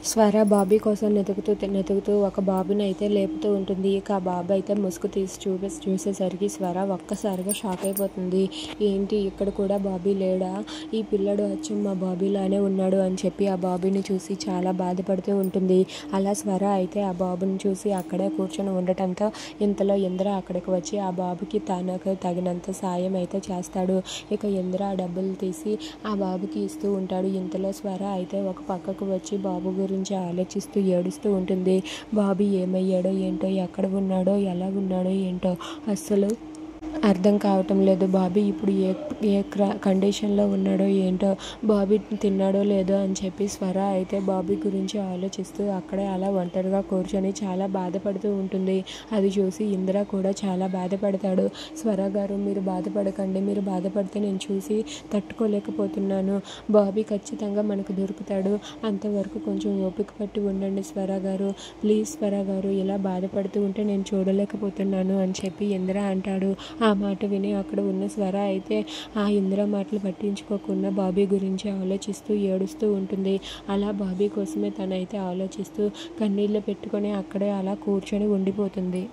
స్వర బాబీ కోసం వెతుకుతూ ఒక బాబుని అయితే లేపుతూ ఉంటుంది. ఇక ఆ బాబు అయితే ముసుగు తీసి చూసేసరికి స్వర ఒక్కసారిగా షాక్ అయిపోతుంది. ఏంటి ఇక్కడ కూడా బాబీ లేడా? ఈ పిల్లడు అచ్చం మా బాబీలానే ఉన్నాడు అని చెప్పి ఆ బాబీని చూసి చాలా బాధపడుతూ ఉంటుంది. అలా స్వర అయితే ఆ బాబుని చూసి అక్కడే కూర్చొని ఉండటంతో ఇంతలో ఇంద్ర అక్కడికి వచ్చి ఆ బాబుకి తనకు తగినంత సాయం అయితే చేస్తాడు. ఇక ఇంద్ర ఆ డబ్బులు తీసి ఆ బాబుకి ఇస్తూ ఉంటాడు. ఇంతలో స్వర అయితే ఒక పక్కకు వచ్చి బాబు గురించి ఆలోచిస్తూ ఏడుస్తూ ఉంటుంది. బాబీ ఏమయ్యాడో ఏంటో, ఎక్కడ ఉన్నాడో, ఎలా ఉన్నాడో ఏంటో అస్సలు అర్థం కావటం లేదు. బాబీ ఇప్పుడు ఏ కండిషన్లో ఉన్నాడో ఏంటో, బాబీ తిన్నాడో లేదో అని చెప్పి స్వర అయితే బాబీ గురించి ఆలోచిస్తూ అక్కడే అలా ఒంటరిగా కూర్చొని చాలా బాధపడుతూ ఉంటుంది. అది చూసి ఇంద్ర కూడా చాలా బాధపడతాడు. స్వర గారు, మీరు బాధపడకండి, మీరు బాధపడితే నేను చూసి తట్టుకోలేకపోతున్నాను. బాబీ ఖచ్చితంగా మనకు దొరుకుతాడు, అంతవరకు కొంచెం ఓపిక పట్టి ఉండండి స్వర గారు, ప్లీజ్ స్వర గారు, ఇలా బాధపడుతూ ఉంటే నేను చూడలేకపోతున్నాను అని చెప్పి ఇంద్ర అంటాడు. ఆ మాట విని అక్కడ ఉన్న స్వర అయితే ఆ ఇంద్ర మాటలు పట్టించుకోకుండా బాబీ గురించి ఆలోచిస్తూ ఏడుస్తూ ఉంటుంది. అలా బాబీ కోసమే తనైతే ఆలోచిస్తూ కన్నీళ్ళు పెట్టుకొని అక్కడే అలా కూర్చొని ఉండిపోతుంది.